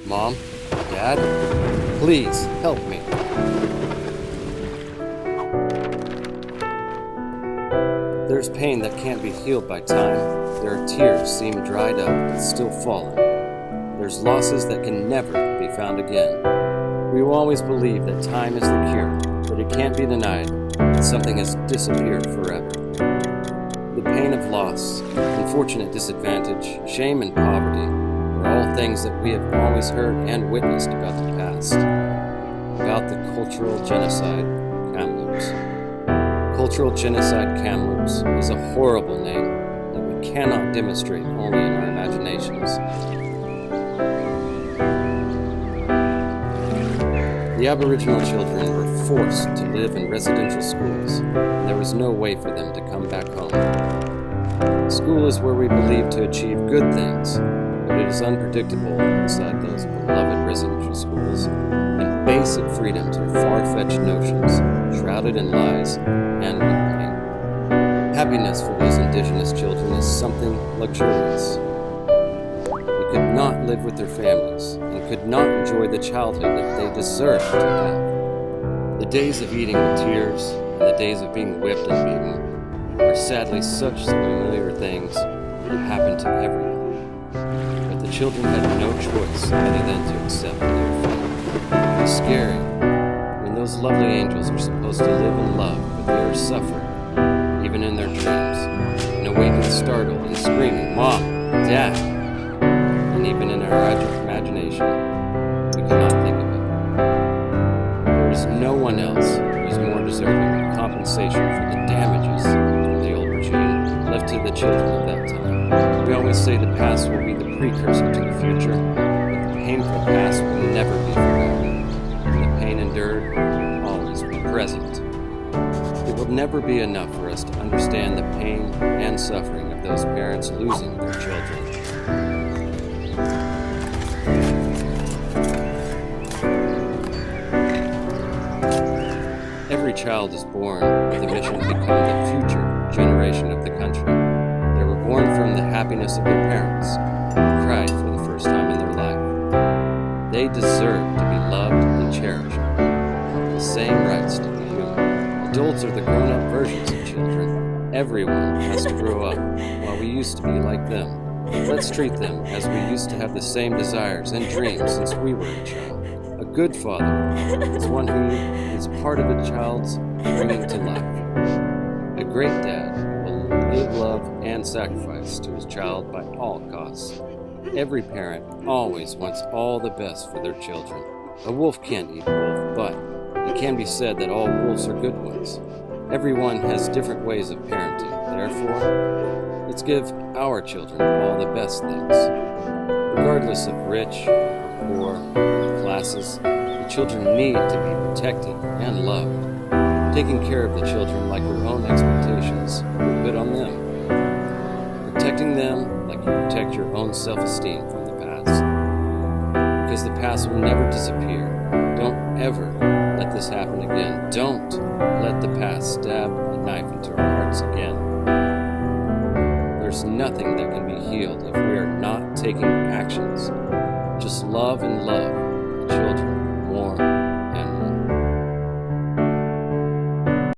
Mom? Dad? Please, help me. There's pain that can't be healed by time. There are tears seem dried up but still falling. There's losses that can never be found again. We will always believe that time is the cure, but it can't be denied that something has disappeared forever. The pain of loss, unfortunate disadvantage, shame and poverty are all things that we have always heard and witnessed about the past. About the cultural genocide, Kamloops. Cultural genocide Kamloops is a horrible name that we cannot demonstrate only in our imaginations. The Aboriginal children were forced to live in residential schools, and there was no way for them to come back home. School is where we believe to achieve good things, but it is unpredictable inside those beloved residential schools, and basic freedoms are far-fetched notions, shrouded in lies and with pain. Happiness for those Indigenous children is something luxurious. They could not live with their families, and could not enjoy the childhood that they deserved to have. The days of eating with tears, and the days of being whipped and beaten, are sadly such familiar things that happen to everyone. But the children had no choice other than to accept their fate. It was scary when those lovely angels are supposed to live in love, but they are suffering, even in their dreams, and awaken startled and screaming, "Mom! Dad!" And even in our imagination, we cannot think of it. There is no one else who is more deserving of compensation for the damages of the old regime left to the children of that time. We always say the past will be the precursor to the future, but the painful past will never be forgotten, and the pain endured will always be present. It will never be enough for us to understand the pain and suffering of those parents losing their children. Every child is born with a mission to become the future generation of the country. They were born from the happiness of their parents, who cried for the first time in their life. They deserve to be loved and cherished, the same rights to be human. Adults are the grown-up versions of children. Everyone has to grow up while we used to be like them. Let's treat them as we used to have the same desires and dreams since we were a child. A good father is one who is part of a child's bringing to life. A great dad will live, love, and sacrifice to his child by all costs. Every parent always wants all the best for their children. A wolf can't eat wolf, but it can be said that all wolves are good ones. Everyone has different ways of parenting. Therefore, let's give our children all the best things. Regardless of rich or poor classes, the children need to be protected and loved. Taking care of the children like your own expectations we put on them. Protecting them like you protect your own self-esteem from the past. Because the past will never disappear. Don't ever let this happen again. Don't let the past stab a knife into our hearts again. There's nothing that can be healed if we are not taking actions. Just love and love the children.